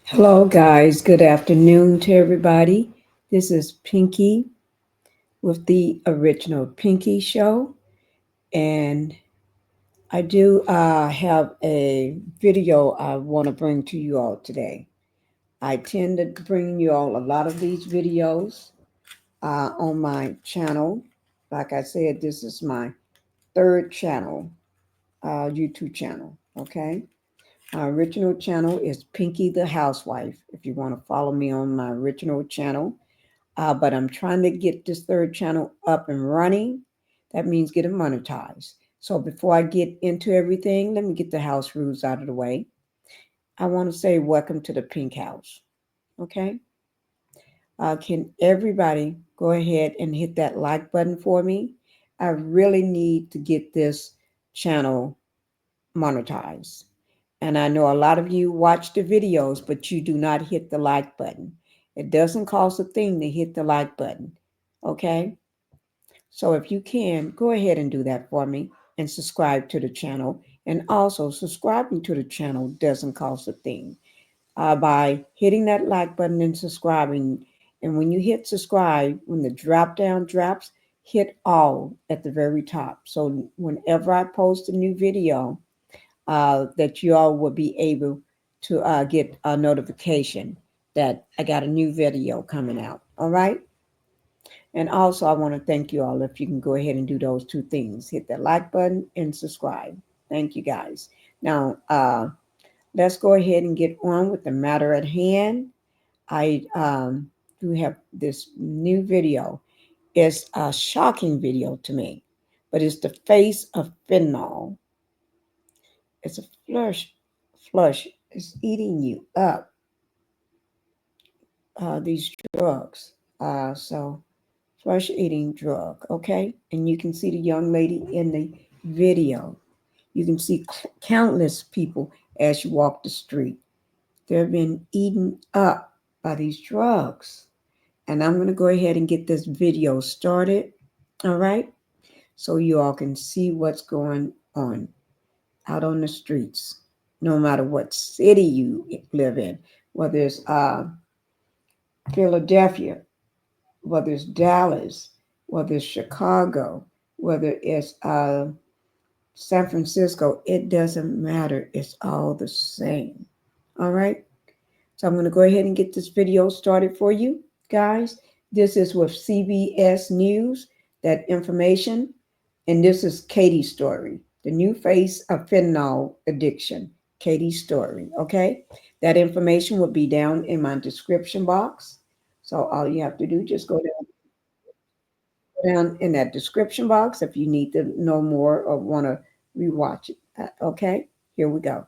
Hello, guys. Good afternoon to everybody. This is Pinkie with the original Pinkie Show, and I do have a video I want to bring to you all today. I tend to bring you all a lot of these videos on my channel. Like I said, this is my third channel, YouTube channel. Okay. My original channel is Pinkie the Housewife. If you want to follow me on my original channel, but I'm trying to get this third channel up and running. That means get it monetized. So before I get into everything, let me get the house rules out of the way. I want to say welcome to the Pink House. Okay. Can everybody go ahead and hit that like button for me? I really need to get this channel monetized. And I know a lot of you watch the videos, but you do not hit the like button. It doesn't cost a thing to hit the like button. Okay? So if you can, go ahead and do that for me and subscribe to the channel. And also, subscribing to the channel doesn't cost a thing. By hitting that like button and subscribing, and when you hit subscribe, when the drop down drops, hit all at the very top. So whenever I post a new video, that you all will be able to get a notification that I got a new video coming out. All right. And also, I want to thank you all if you can go ahead and do those two things, hit the like button and subscribe. Thank you guys. Now, let's go ahead and get on with the matter at hand. I do have this new video. It's a shocking video to me, but it's the face of fentanyl. It's a flush. It's eating you up. These drugs. So flush eating drug. Okay, and you can see the young lady in the video. You can see countless people as you walk the street. They've been eaten up by these drugs. And I'm going to go ahead and get this video started. All right, so you all can see what's going on out on the streets, no matter what city you live in, whether it's Philadelphia, whether it's Dallas, whether it's Chicago, whether it's San Francisco, it doesn't matter. It's all the same. All right. So I'm going to go ahead and get this video started for you guys. This is with CBS News, that information. And this is Katie's story, the new face of fentanyl addiction. Katie's story. Okay. That information will be down in my description box. So all you have to do, just go down in that description box if you need to know more or want to rewatch it. Okay. Here we go.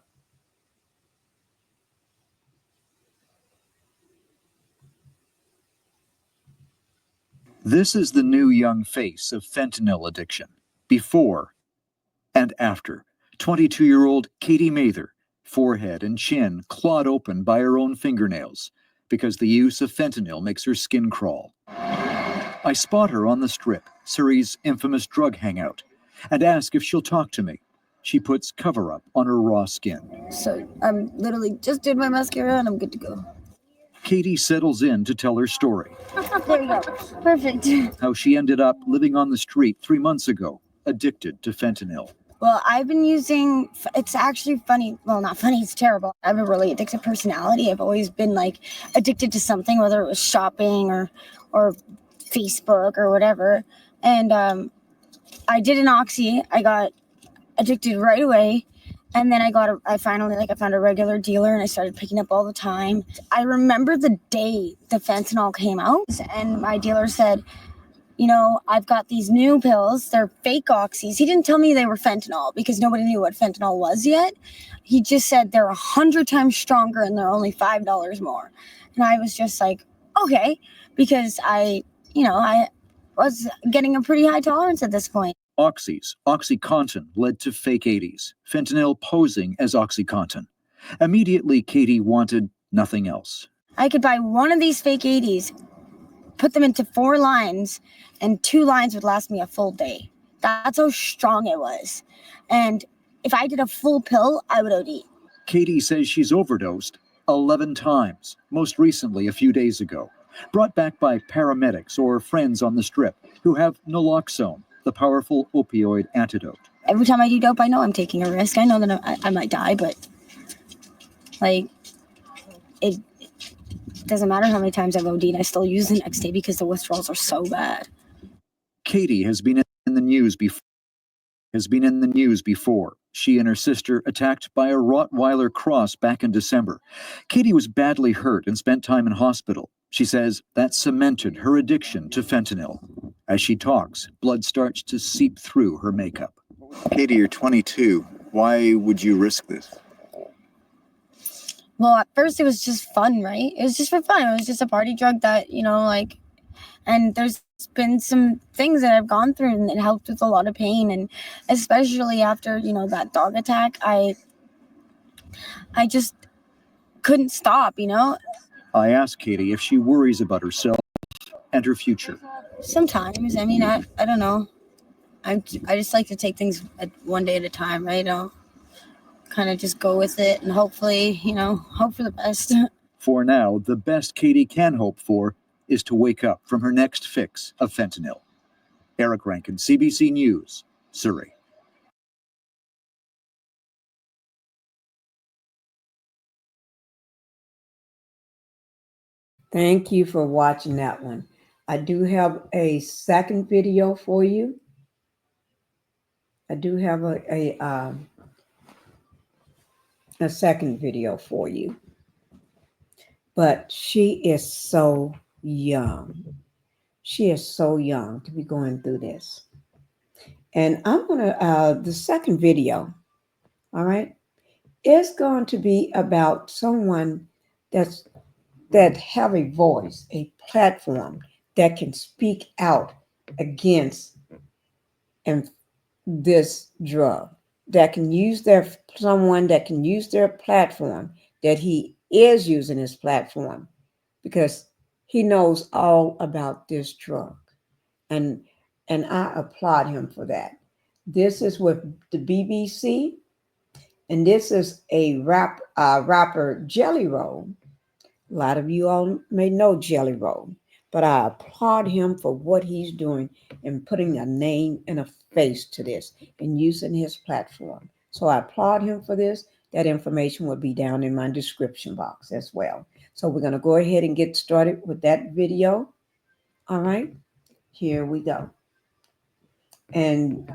This is the new young face of fentanyl addiction, before and after. 22-year-old Katie Mather, forehead and chin clawed open by her own fingernails because the use of fentanyl makes her skin crawl. I spot her on the Strip, Surrey's infamous drug hangout, and ask if she'll talk to me. She puts cover-up on her raw skin. So I'm literally just did my mascara and I'm good to go. Katie settles in to tell her story. There you go. Perfect. How she ended up living on the street 3 months ago, addicted to fentanyl. Well, I've been using, it's actually funny. Well, not funny, it's terrible. I have a really addictive personality. I've always been like addicted to something, whether it was shopping or Facebook or whatever. And I did an oxy. I got addicted right away. And then I found a regular dealer and I started picking up all the time. I remember the day the fentanyl came out and my dealer said, you know, I've got these new pills. They're fake oxys. He didn't tell me they were fentanyl because nobody knew what fentanyl was yet. He just said they're 100 times stronger and they're only $5 more. And I was just like, okay, because I was getting a pretty high tolerance at this point. Oxys, OxyContin, led to fake 80s, fentanyl posing as OxyContin. Immediately, Katie wanted nothing else. I could buy one of these fake 80s, put them into 4 lines, and 2 lines would last me a full day. That's how strong it was. And if I did a full pill, I would OD. Katie says she's overdosed 11 times, most recently a few days ago, brought back by paramedics or friends on the strip who have naloxone, the powerful opioid antidote. Every time I do dope, I know I'm taking a risk. I know that I might die, but like it doesn't matter how many times I've OD'd, I still use the next day because the withdrawals are so bad. Katie has been in the news before. She and her sister attacked by a Rottweiler cross back in December. Katie was badly hurt and spent time in hospital. She says that cemented her addiction to fentanyl. As she talks, blood starts to seep through her makeup. Katie, you're 22. Why would you risk this? Well, at first it was just fun, right? It was just for fun. It was just a party drug that, and there's been some things that I've gone through and it helped with a lot of pain. And especially after, that dog attack, I just couldn't stop, I ask Katie if she worries about herself and her future. Sometimes. I mean, I don't know. I just like to take things one day at a time, right? I'll kind of just go with it and hopefully, hope for the best. For now, the best Katie can hope for is to wake up from her next fix of fentanyl. Eric Rankin, CBC News, Surrey. Thank you for watching that one. I do have a second video for you. I do have a second video for you. But she is so young. She is so young to be going through this. And I'm going to, the second video, all right, is going to be about someone that have a voice, a platform that can speak out against this drug, that can use someone that can use their platform, that he is using his platform because he knows all about this drug. And I applaud him for that. This is with the BBC, and this is a rapper Jelly Roll. A lot of you all may know Jelly Roll, but I applaud him for what he's doing and putting a name and a face to this and using his platform. So I applaud him for this. That information will be down in my description box as well. So we're going to go ahead and get started with that video. All right, here we go. And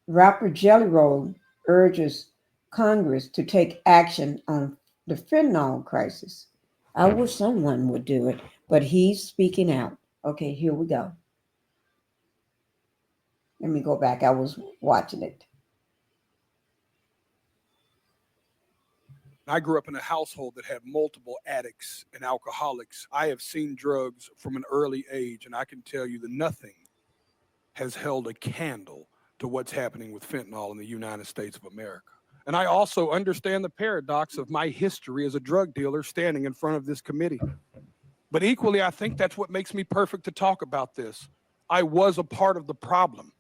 rapper Jelly Roll urges Congress to take action on the fentanyl crisis. I wish someone would do it, but he's speaking out. Okay, here we go. Let me go back. I was watching it. I grew up in a household that had multiple addicts and alcoholics. I have seen drugs from an early age, and I can tell you that nothing has held a candle to what's happening with fentanyl in the United States of America. And I also understand the paradox of my history as a drug dealer standing in front of this committee. But equally, I think that's what makes me perfect to talk about this. I was a part of the problem.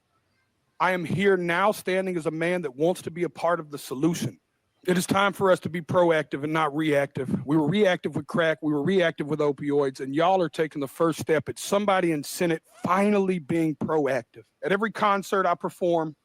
I am here now standing as a man that wants to be a part of the solution. It is time for us to be proactive and not reactive. We were reactive with crack. We were reactive with opioids. And y'all are taking the first step at somebody in Senate finally being proactive. At every concert I perform,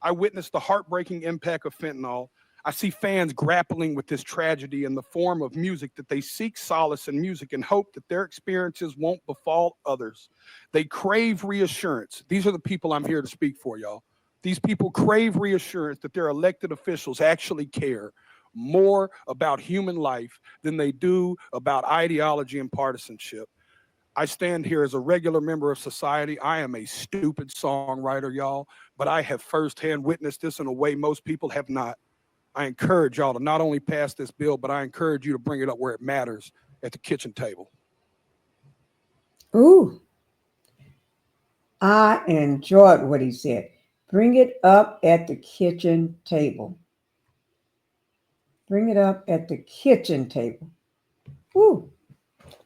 I witness the heartbreaking impact of fentanyl. I see fans grappling with this tragedy in the form of music that they seek solace in music and hope that their experiences won't befall others. They crave reassurance. These are the people I'm here to speak for, y'all. These people crave reassurance that their elected officials actually care more about human life than they do about ideology and partisanship. I stand here as a regular member of society. I am a stupid songwriter, y'all, but I have firsthand witnessed this in a way most people have not. I encourage y'all to not only pass this bill, but I encourage you to bring it up where it matters, at the kitchen table. Ooh, I enjoyed what he said. Bring it up at the kitchen table. Bring it up at the kitchen table. Ooh,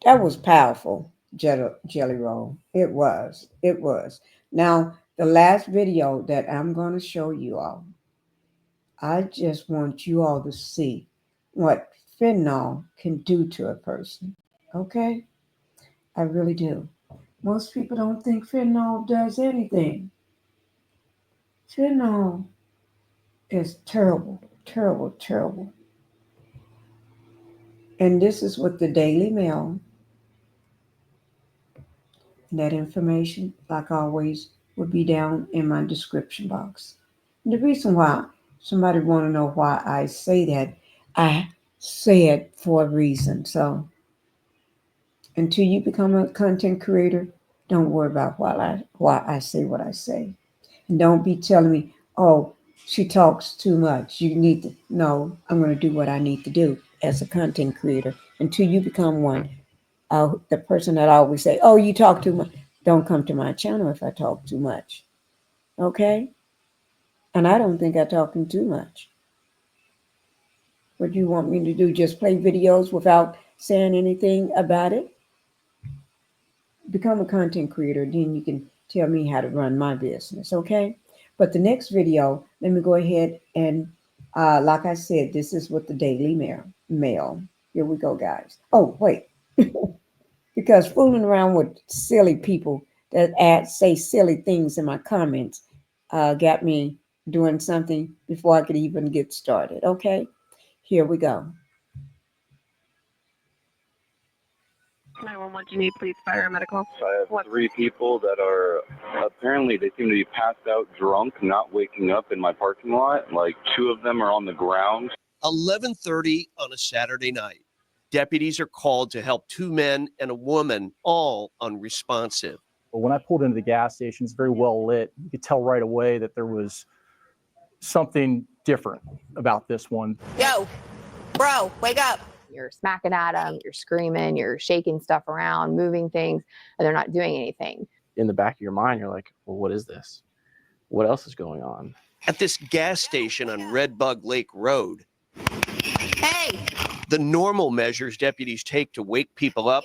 that was powerful, Jelly Roll. It was. It was. Now, the last video that I'm going to show you all, I just want you all to see what fentanyl can do to a person. Okay? I really do. Most people don't think fentanyl does anything. Fentanyl is terrible, terrible, terrible. And this is what the Daily Mail, and that information, like always, will be down in my description box. And the reason why somebody want to know why I say that, I say it for a reason. So until you become a content creator, don't worry about why I say what I say. And don't be telling me, oh, she talks too much. You need to, no, I'm going to do what I need to do as a content creator until you become one. The person that I always say, oh, you talk too much. Don't come to my channel if I talk too much. Okay? And I don't think I'm talking too much. What do you want me to do? Just play videos without saying anything about it? Become a content creator, then you can tell me how to run my business, okay? But the next video, let me go ahead and, like I said, this is what the Daily Mail. Here we go, guys. Oh, wait. Because fooling around with silly people that say silly things in my comments got me doing something before I could even get started, okay? Here we go. 911, do you need police, fire, or medical? I have 3 people that are apparently they seem to be passed out drunk, not waking up in my parking lot. Like 2 of them are on the ground. 11:30 on a Saturday night. Deputies are called to help 2 men and a woman, all unresponsive. But when I pulled into the gas station, it's very well lit. You could tell right away that there was something different about this one. Yo, bro, wake up. You're smacking at them, you're screaming, you're shaking stuff around, moving things, and they're not doing anything. In the back of your mind, you're like, well, what is this? What else is going on? At this gas station on Red Bug Lake Road, Hey! the normal measures deputies take to wake people up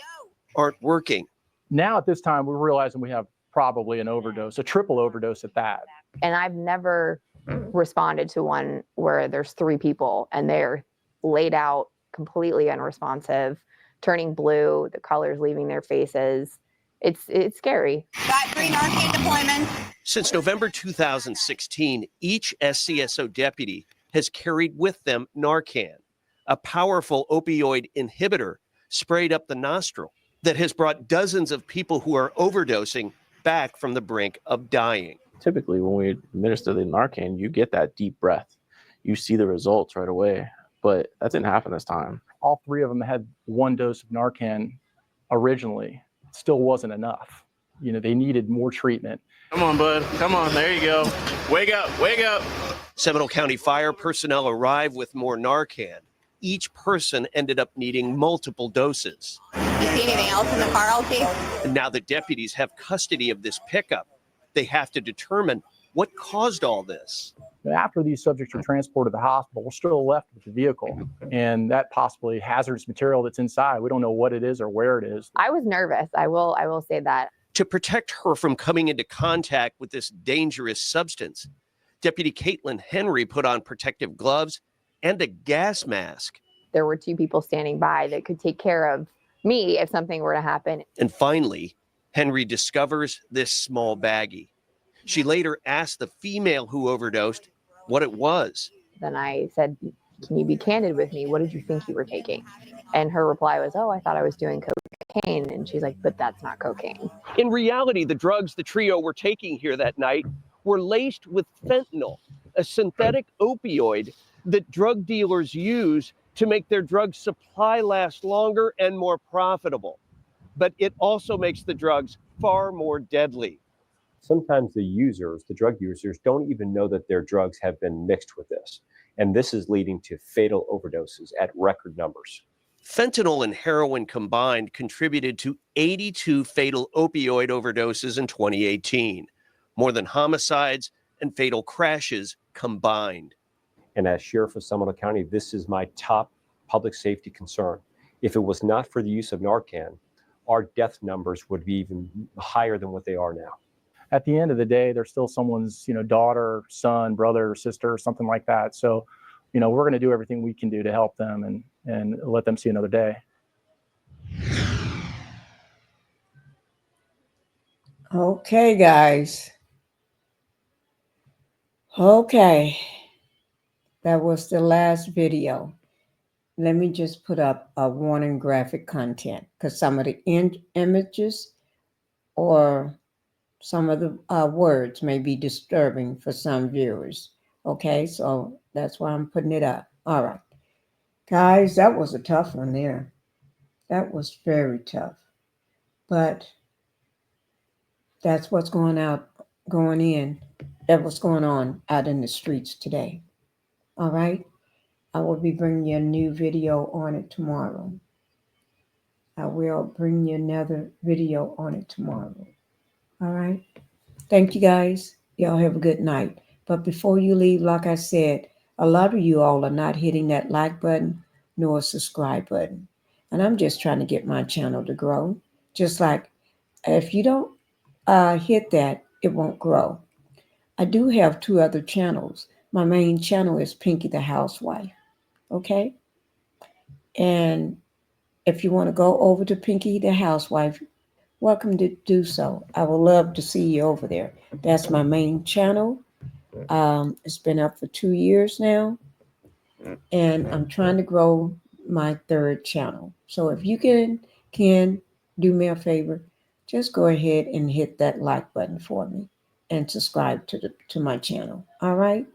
aren't working. Now at this time, we're realizing we have probably an overdose, a triple overdose at that. And I've never responded to one where there's 3 people and they're laid out completely unresponsive, turning blue, the colors leaving their faces. It's scary. Got 3 Narcan deployments. Since November 2016, each SCSO deputy has carried with them Narcan, a powerful opioid inhibitor sprayed up the nostril that has brought dozens of people who are overdosing back from the brink of dying. Typically, when we administer the Narcan, you get that deep breath. You see the results right away, but that didn't happen this time. All 3 of them had 1 dose of Narcan originally. It still wasn't enough. You know, they needed more treatment. Come on, bud. Come on. There you go. Wake up. Wake up. Seminole County fire personnel arrived with more Narcan. Each person ended up needing multiple doses. You see anything else in the car, LT? And now the deputies have custody of this pickup. They have to determine what caused all this. After these subjects are transported to the hospital, we're still left with the vehicle and that possibly hazardous material that's inside. We don't know what it is or where it is. I was nervous. I will say that. To protect her from coming into contact with this dangerous substance, Deputy Caitlin Henry put on protective gloves and a gas mask. There were 2 people standing by that could take care of me if something were to happen. And finally, Henry discovers this small baggie. She later asked the female who overdosed what it was. Then I said, can you be candid with me? What did you think you were taking? And her reply was, oh, I thought I was doing cocaine. And she's like, but that's not cocaine. In reality, the drugs the trio were taking here that night were laced with fentanyl, a synthetic opioid that drug dealers use to make their drug supply last longer and more profitable. But it also makes the drugs far more deadly. Sometimes the drug users don't even know that their drugs have been mixed with this. And this is leading to fatal overdoses at record numbers. Fentanyl and heroin combined contributed to 82 fatal opioid overdoses in 2018, more than homicides and fatal crashes combined. And as Sheriff of Seminole County, this is my top public safety concern. If it was not for the use of Narcan, our death numbers would be even higher than what they are now. at the end of the day, they're still someone's, daughter, son, brother, sister, something like that. So, we're going to do everything we can do to help them and let them see another day. Okay, guys. Okay. That was the last video. Let me just put up a warning graphic content because some of the images or some of the words may be disturbing for some viewers. Okay, so that's why I'm putting it up. All right. Guys, that was a tough one there. That was very tough. But that's what's going on out in the streets today. All right. I will be bringing you a new video on it tomorrow. I will bring you another video on it tomorrow. All right. Thank you guys. Y'all have a good night. But before you leave, like I said, a lot of you all are not hitting that like button nor subscribe button. And I'm just trying to get my channel to grow. Just like if you don't hit that, it won't grow. I do have 2 other channels. My main channel is Pinkie the Housewife. Okay? And if you want to go over to Pinkie the Housewife, welcome to do so. I would love to see you over there. That's my main channel. It's been up for 2 years now, and I'm trying to grow my 3rd channel. So if you can do me a favor, just go ahead and hit that like button for me and subscribe to my channel. All right?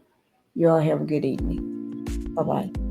You all have a good evening. Bye-bye.